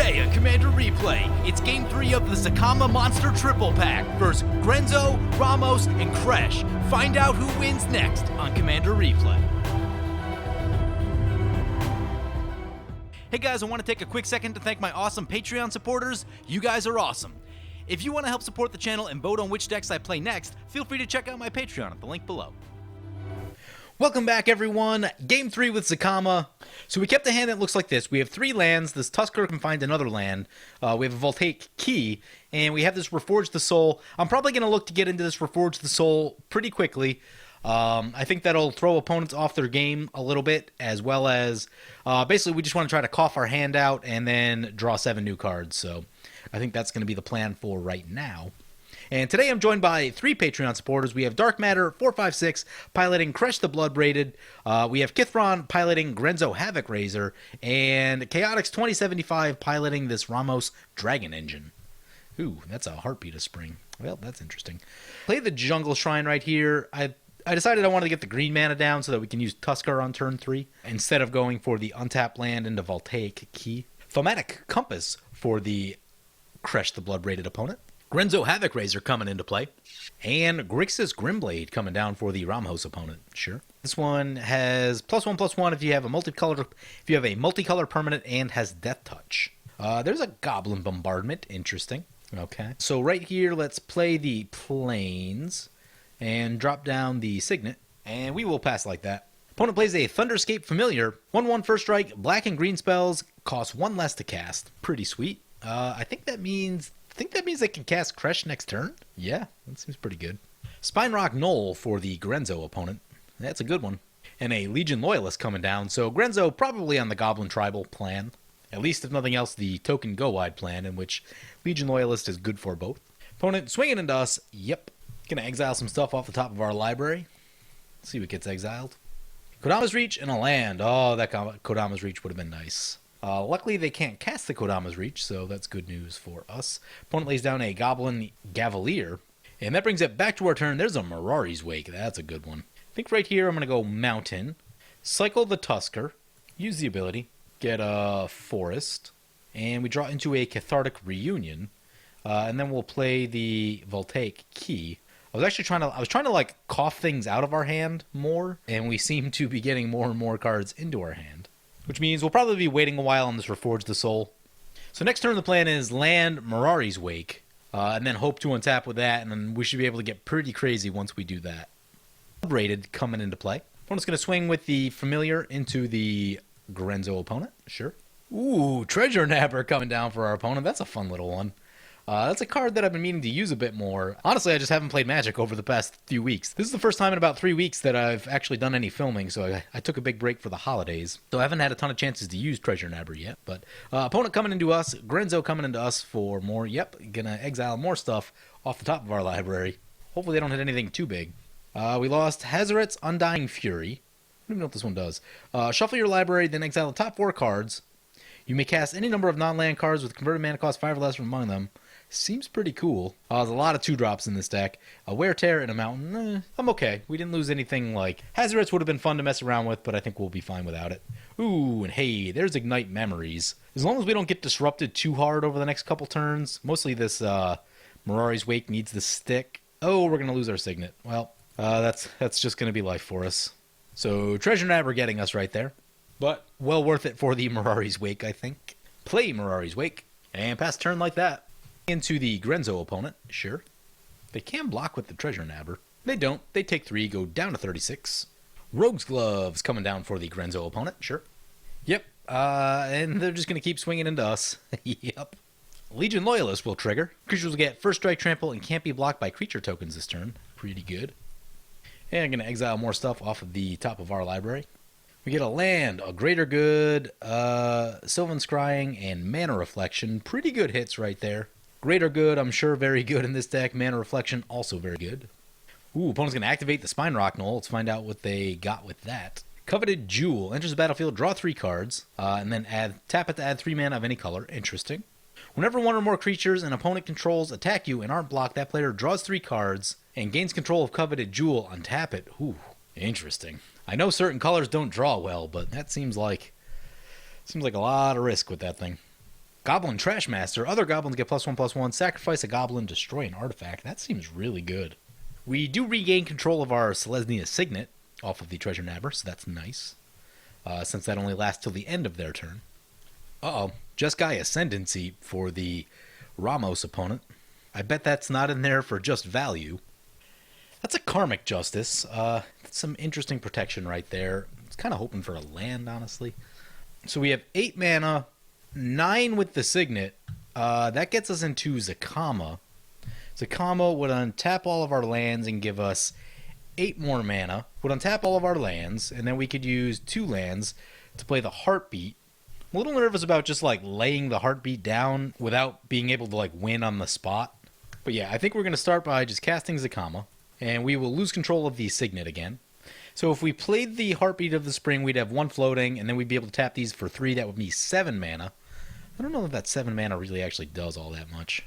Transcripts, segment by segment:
Today on Commander Replay, it's Game 3 of the Zacama Monster Triple Pack versus Grenzo, Ramos, and Kresh. Find out who wins next on Commander Replay. Hey guys, I want to take a quick second to thank my awesome Patreon supporters. You guys are awesome. If you want to help support the channel and vote on which decks I play next, feel free to check out my Patreon at the link below. Welcome back, everyone. Game 3 with Zacama. So we kept a hand that looks like this. We have 3 lands. This Tusker can find another land. We have a Voltaic Key, and we have this Reforge the Soul. I'm probably going to look to get into this Reforge the Soul pretty quickly. I think that'll throw opponents off their game a little bit, as well as basically we just want to try to cough our hand out and then draw 7 new cards. So I think that's going to be the plan for right now. And today I'm joined by 3 Patreon supporters. We have Dark Matter 456 piloting Kresh the Bloodbraided. We have Kithron piloting Grenzo Havoc Razor, and Chaotix 2075 piloting this Ramos Dragon Engine. Ooh, that's a heartbeat of spring. Well, that's interesting. Play the Jungle Shrine right here. I decided I wanted to get the green mana down so that we can use Tusker on turn 3 instead of going for the untapped land into Voltaic Key. Thaumatic Compass for the Kresh the Bloodbraided opponent. Grenzo Havoc Razor coming into play. And Grixis Grimblade coming down for the Ramos opponent. Sure. This one has +1/+1 if you have a multicolor permanent and has Death Touch. There's a Goblin Bombardment. Interesting. Okay. So right here, let's play the Plains and drop down the Signet. And we will pass like that. Opponent plays a Thunderscape Familiar. 1/1 first strike, black and green spells, cost 1 less to cast. Pretty sweet. I think that means they can cast Kresh next turn? Yeah, that seems pretty good. Spinerock Knoll for the Grenzo opponent. That's a good one. And a Legion Loyalist coming down, so Grenzo probably on the Goblin Tribal plan. At least, if nothing else, the Token Go Wide plan, in which Legion Loyalist is good for both. Opponent swinging into us. Yep. Gonna exile some stuff off the top of our library. Let's see what gets exiled. Kodama's Reach and a land. Oh, that Kodama's Reach would have been nice. Luckily, they can't cast the Kodama's Reach, so that's good news for us. Opponent lays down a Goblin Gavalier, and that brings it back to our turn. There's a Mirari's Wake. That's a good one. I think right here I'm going to go Mountain, cycle the Tusker, use the ability, get a Forest, and we draw into a Cathartic Reunion, and then we'll play the Voltaic Key. I was trying to like cough things out of our hand more, and we seem to be getting more and more cards into our hand. Which means we'll probably be waiting a while on this Reforge the Soul. So next turn the plan is land Mirari's Wake, and then hope to untap with that, and then we should be able to get pretty crazy once we do that. Rated coming into play. Opponent's going to swing with the Familiar into the Grenzo opponent. Sure. Ooh, Treasure Nabber coming down for our opponent. That's a fun little one. That's a card that I've been meaning to use a bit more. Honestly, I just haven't played Magic over the past few weeks. This is the first time in about 3 weeks that I've actually done any filming, so I took a big break for the holidays. So I haven't had a ton of chances to use Treasure Nabber yet. But opponent coming into us, Grenzo coming into us for more. Yep, gonna exile more stuff off the top of our library. Hopefully they don't hit anything too big. We lost Hazaret's Undying Fury. I don't even know what this one does. Shuffle your library, then exile the top 4 cards. You may cast any number of non-land cards with converted mana cost 5 or less from among them. Seems pretty cool. There's a lot of 2-drops in this deck. A Wear Tear and a Mountain. I'm okay. We didn't lose anything like... Hazaret's would have been fun to mess around with, but I think we'll be fine without it. Ooh, and hey, there's Ignite Memories. As long as we don't get disrupted too hard over the next couple turns, mostly this Mirari's Wake needs the stick. Oh, we're going to lose our Signet. Well, that's just going to be life for us. So Treasure Nabber getting us right there. But well worth it for the Mirari's Wake, I think. Play Mirari's Wake and pass turn like that. Into the Grenzo opponent, sure. They can block with the Treasure Nabber. They don't. They take 3, go down to 36. Rogue's Gloves coming down for the Grenzo opponent, sure. Yep, and they're just going to keep swinging into us. Yep. Legion Loyalist will trigger. Creatures will get first strike, trample, and can't be blocked by creature tokens this turn. Pretty good. And I'm going to exile more stuff off of the top of our library. We get a land, a Greater Good, Sylvan Scrying, and Mana Reflection. Pretty good hits right there. Greater Good, I'm sure, very good in this deck. Mana Reflection, also very good. Ooh, opponent's going to activate the Spinerock Knoll. Let's find out what they got with that. Coveted Jewel. Enters the battlefield, draw 3 cards, and then tap it to add 3 mana of any color. Interesting. Whenever 1 or more creatures an opponent controls attack you and aren't blocked, that player draws 3 cards and gains control of Coveted Jewel. Untap it. Ooh, interesting. I know certain colors don't draw well, but that seems like a lot of risk with that thing. Goblin Trashmaster. Other goblins get +1/+1. Sacrifice a goblin, destroy an artifact. That seems really good. We do regain control of our Selesnya Signet off of the Treasure Nabber, so that's nice. Since that only lasts till the end of their turn. Uh-oh. Jeskai Ascendancy for the Ramos opponent. I bet that's not in there for just value. That's a Karmic Justice. That's some interesting protection right there. I was kind of hoping for a land, honestly. So we have 8 mana, 9 with the Signet. That gets us into Zacama. Zacama would untap all of our lands and give us 8 more mana. Would untap all of our lands, and then we could use 2 lands to play the Heartbeat. I'm a little nervous about just like laying the Heartbeat down without being able to like win on the spot. But yeah, I think we're going to start by just casting Zacama, and we will lose control of the Signet again. So if we played the Heartbeat of the Spring, we'd have 1 floating, and then we'd be able to tap these for 3. That would be 7 mana. I don't know if that 7 mana really actually does all that much.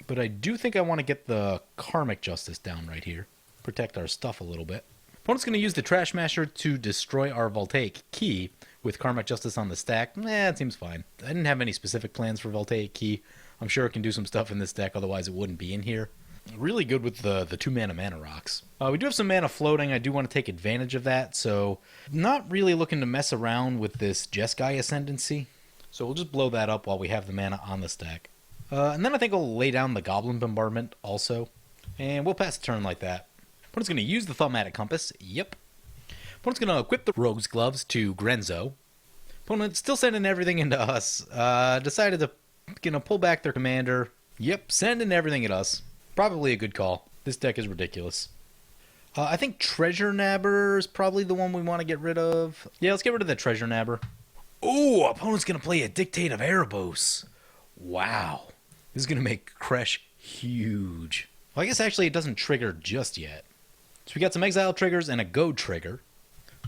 But I do think I want to get the Karmic Justice down right here. Protect our stuff a little bit. Opponent's going to use the Trashmaster to destroy our Voltaic Key with Karmic Justice on the stack. It seems fine. I didn't have any specific plans for Voltaic Key. I'm sure it can do some stuff in this deck, otherwise it wouldn't be in here. Really good with the 2 mana rocks. We do have some mana floating. I do want to take advantage of that, so not really looking to mess around with this Jeskai Ascendancy. So we'll just blow that up while we have the mana on the stack. And then I think I'll lay down the Goblin Bombardment also. And we'll pass the turn like that. Opponent's going to use the Thaumatic Compass. Yep. Opponent's going to equip the Rogue's Gloves to Grenzo. Opponent's still sending everything into us. Decided to pull back their commander. Yep, sending everything at us. Probably a good call. This deck is ridiculous. I think Treasure Nabber is probably the one we want to get rid of. Yeah, let's get rid of the Treasure Nabber. Oh, opponent's going to play a Dictate of Erebos. Wow. This is going to make Kresh huge. Well, I guess actually it doesn't trigger just yet. So we got some exile triggers and a goad trigger.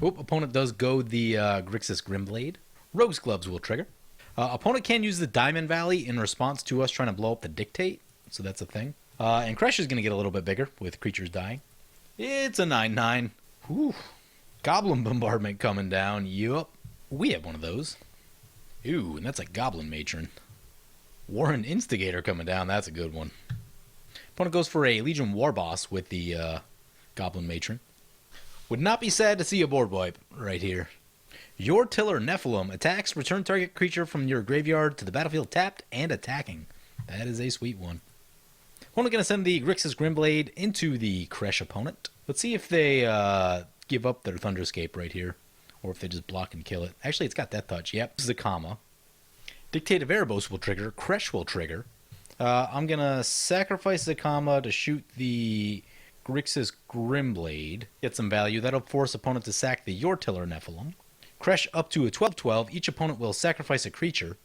Oh, opponent does goad the Grixis Grimblade. Rogue's Gloves will trigger. Opponent can use the Diamond Valley in response to us trying to blow up the Dictate. So that's a thing. And Kresh is going to get a little bit bigger with creatures dying. It's a 9/9. Whew. Goblin Bombardment coming down. Yup. We have one of those. Ooh, and that's a Goblin Matron. Warren Instigator coming down. That's a good one. Opponent goes for a Legion Warboss with the Goblin Matron. Would not be sad to see a board wipe right here. Your Tiller Nephilim attacks. Return target creature from your graveyard to the battlefield tapped and attacking. That is a sweet one. Opponent going to send the Grixis Grimblade into the Kresh opponent. Let's see if they give up their Thunderscape right here. Or if they just block and kill it. Actually, it's got Death Touch. Yep, Zacama. Dictate of Erebos will trigger. Kresh will trigger. I'm going to sacrifice Zacama to shoot the Grixis Grimblade. Get some value. That'll force opponent to sack the Yortiller Nephilim. Kresh up to a 12/12. Each opponent will sacrifice a creature.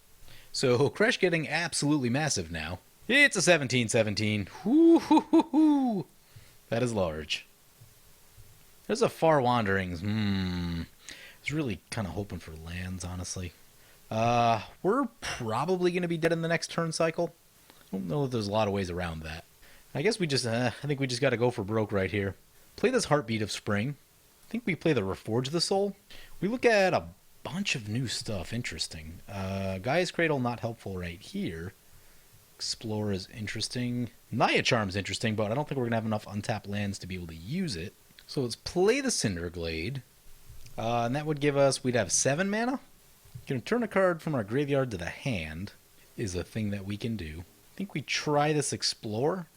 So Kresh getting absolutely massive now. It's a 17/17. Whoo-hoo-hoo-hoo. That is large. There's a Far Wanderings. I was really kind of hoping for lands, honestly. We're probably going to be dead in the next turn cycle. I don't know if there's a lot of ways around that. I guess we just, I think we just got to go for broke right here. Play this Heartbeat of Spring. I think we play the Reforge the Soul. We look at a bunch of new stuff. Interesting. Gaia's Cradle, not helpful right here. Explore is interesting. Naya Charm's interesting, but I don't think we're going to have enough untapped lands to be able to use it. So let's play the Cinderglade. And that would give us, we'd have 7 mana. Going to turn a card from our graveyard to the hand is a thing that we can do. I think we try this Explore.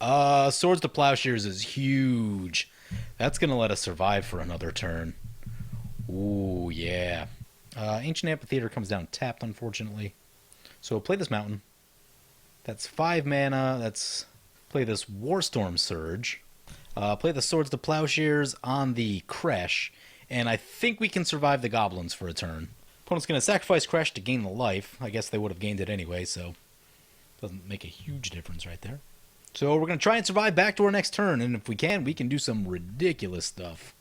Swords to Plowshares is huge. That's going to let us survive for another turn. Ooh, yeah. Ancient Amphitheater comes down tapped, unfortunately. So we'll play this Mountain. That's 5 mana. Let's play this Warstorm Surge. Play the Swords to Plowshares on the Kresh. And I think we can survive the Goblins for a turn. Opponent's going to sacrifice Kresh to gain the life. I guess they would have gained it anyway, so doesn't make a huge difference right there. So we're going to try and survive back to our next turn, and if we can do some ridiculous stuff.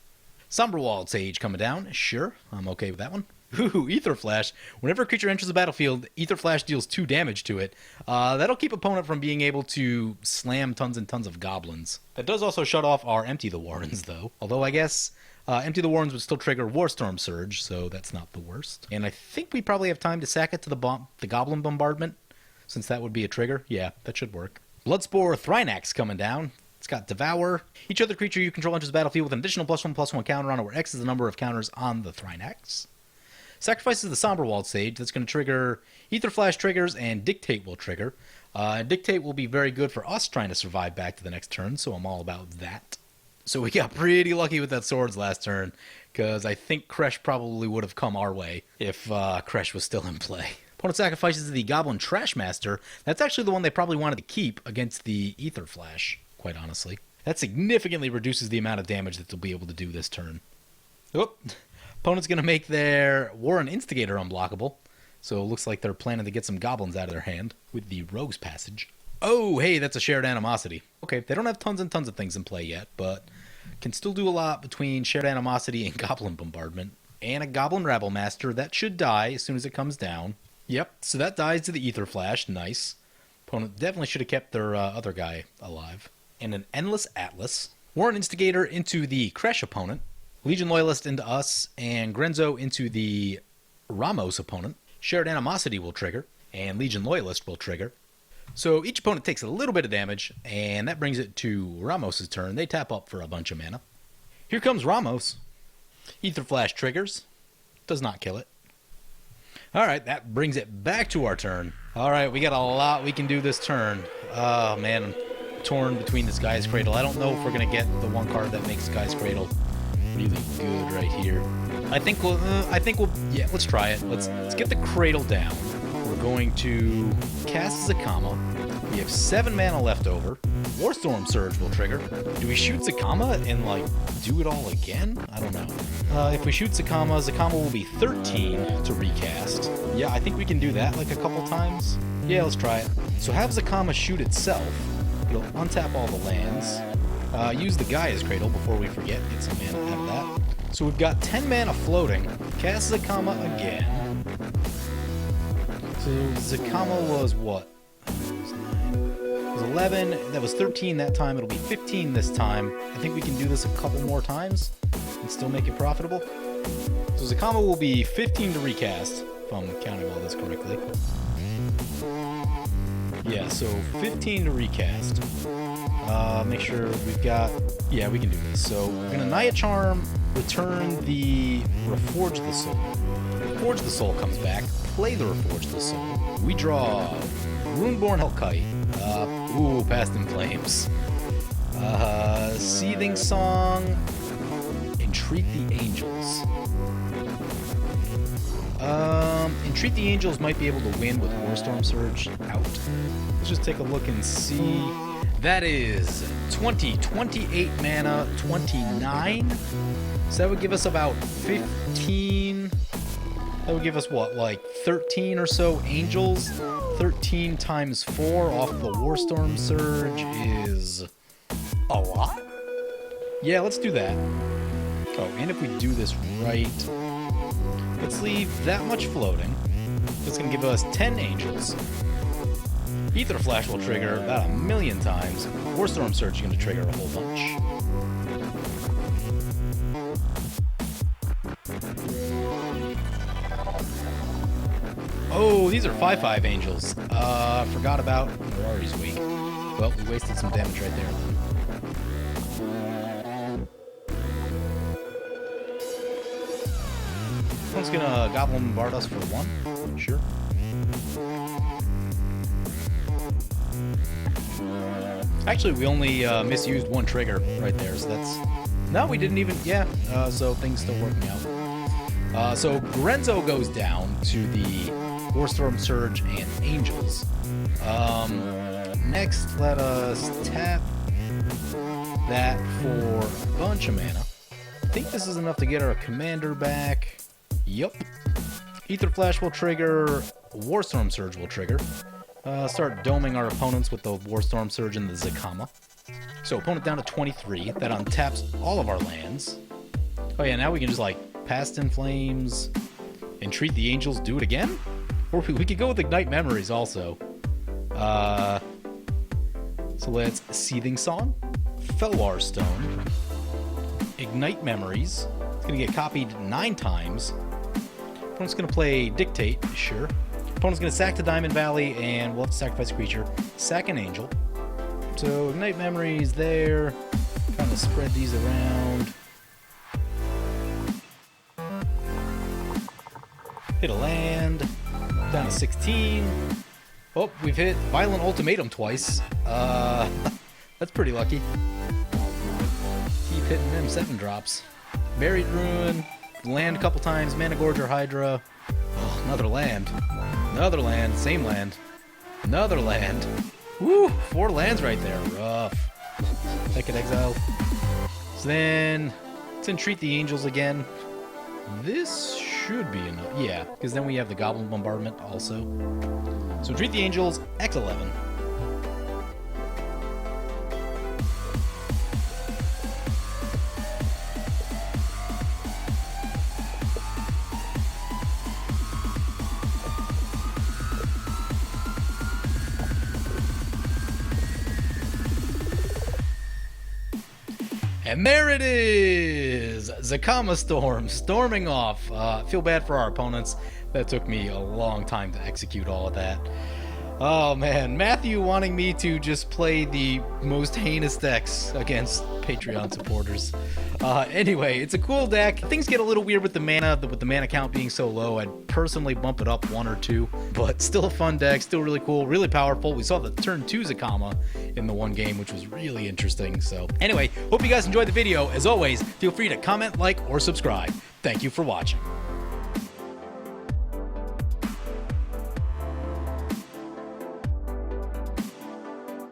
Somberwald Sage coming down. Sure, I'm okay with that one. Ooh, Ether Flash. Whenever a creature enters the battlefield, Ether Flash deals 2 damage to it. That'll keep opponent from being able to slam tons and tons of goblins. That does also shut off our Empty the Warrens, though. Although I guess Empty the Warrens would still trigger Warstorm Surge, so that's not the worst. And I think we probably have time to sack it to the Goblin Bombardment, since that would be a trigger. Yeah, that should work. Bloodspore Thrynax coming down. It's got Devour. Each other creature you control enters the battlefield with an additional +1/+1 counter on it, where X is the number of counters on the Thrynax. Sacrifices the Somberwald Sage. That's going to trigger Ether Flash triggers, and Dictate will trigger. Dictate will be very good for us trying to survive back to the next turn, so I'm all about that. So we got pretty lucky with that Swords last turn, because I think Kresh probably would have come our way if Kresh was still in play. Opponent sacrifices the Goblin Trashmaster. That's actually the one they probably wanted to keep against the Ether Flash, quite honestly. That significantly reduces the amount of damage that they'll be able to do this turn. Oop. Opponent's going to make their Warren Instigator unblockable. So it looks like they're planning to get some goblins out of their hand with the Rogue's Passage. Oh, hey, that's a Shared Animosity. Okay, they don't have tons and tons of things in play yet, but can still do a lot between Shared Animosity and Goblin Bombardment. And a Goblin Rabble Master. That should die as soon as it comes down. Yep, so that dies to the Ether Flash. Nice. Opponent definitely should have kept their other guy alive. And an Endless Atlas. Warren Instigator into the Kresh opponent. Legion Loyalist into us. And Grenzo into the Ramos opponent. Shared Animosity will trigger. And Legion Loyalist will trigger. So each opponent takes a little bit of damage. And that brings it to Ramos' turn. They tap up for a bunch of mana. Here comes Ramos. Ether Flash triggers. Does not kill it. Alright, that brings it back to our turn. Alright, we got a lot we can do this turn. Oh man, I'm torn between this Guy's Cradle. I don't know if we're going to get the one card that makes Guy's Cradle really good right here. I think we'll, yeah, let's try it. Let's get the Cradle down. We're going to cast Zacama. We have 7 mana left over. Warstorm Surge will trigger. Do we shoot Zacama and, like, do it all again? I don't know. If we shoot Zacama, Zacama will be 13 to recast. Yeah, I think we can do that, like, a couple times. Yeah, let's try it. So have Zacama shoot itself. It'll untap all the lands. Use the Gaia's Cradle before we forget. Get some mana out of that. So we've got 10 mana floating. Cast Zacama again. So Zacama was what? 11, that was 13 that time, it'll be 15 this time. I think we can do this a couple more times and still make it profitable. So Zacama will be 15 to recast, if I'm counting all this correctly. Yeah, so 15 to recast. Make sure we've got... Yeah, we can do this. So we're going to Naya Charm, return the Reforge the Soul. Reforge the Soul comes back, play the Reforge the Soul. We draw Runeborn Hellkite. Ooh, Past in Flames. Seething Song. Entreat the Angels. Entreat the Angels might be able to win with Warstorm Surge out. Let's just take a look and see. That is 20, 28 mana, 29. So that would give us about 15. That would give us what, like 13 or so Angels? 13 times 4 off the Warstorm Surge is a lot? Yeah, let's do that. Oh, and if we do this right, let's leave that much floating. That's going to give us 10 Angels. Ether Flash will trigger about 1,000,000 times. Warstorm Surge is going to trigger a whole bunch. Oh, these are 5/5 Angels. Forgot about Mirari's weak. Well, we wasted some damage right there then. One's gonna Goblin Bombard us for 1. Sure. Actually, we only misused 1 trigger right there, so that's... No, we didn't even... Yeah, so things still working out. So Grenzo goes down to the Warstorm Surge and Angels. Next, let us tap that for a bunch of mana. I think this is enough to get our commander back. Yup. Ether Flash will trigger. Warstorm Surge will trigger. Start doming our opponents with the Warstorm Surge and the Zacama. So opponent down to 23. That untaps all of our lands. Oh yeah, now we can just like Past in Flames, Entreat the Angels, do it again? Or we could go with Ignite Memories also. So let's Seething Song, Felwar Stone, Ignite Memories, going to get copied 9 times. Opponent's going to play Dictate, sure. Opponent's going to sack the Diamond Valley, and we'll have to sacrifice a creature. Sack an Angel. So Ignite Memories there. Kind of spread these around. Hit a land. Down to 16. Oh, we've hit Violent Ultimatum twice. That's pretty lucky. Keep hitting them 7 drops. Buried Ruin. Land a couple times. Mana Gorge or Hydra. Oh, another land. Another land. Same land. Another land. Woo! 4 lands right there. Rough. Second exile. So then, let's entreat the Angels again. This should be enough. Yeah, because then we have the Goblin Bombardment also. So entreat the Angels, X11. And there it is! Zacama Storm, storming off. Feel bad for our opponents. That took me a long time to execute all of that. Oh man, Matthew wanting me to just play the most heinous decks against Patreon supporters. Anyway, it's a cool deck. Things get a little weird with the mana count being so low. I'd personally bump it up 1 or 2, but still a fun deck, still really cool, really powerful. We saw the turn 2 Zacama in the one game, which was really interesting. So anyway, hope you guys enjoyed the video. As always, feel free to comment, like, or subscribe. Thank you for watching.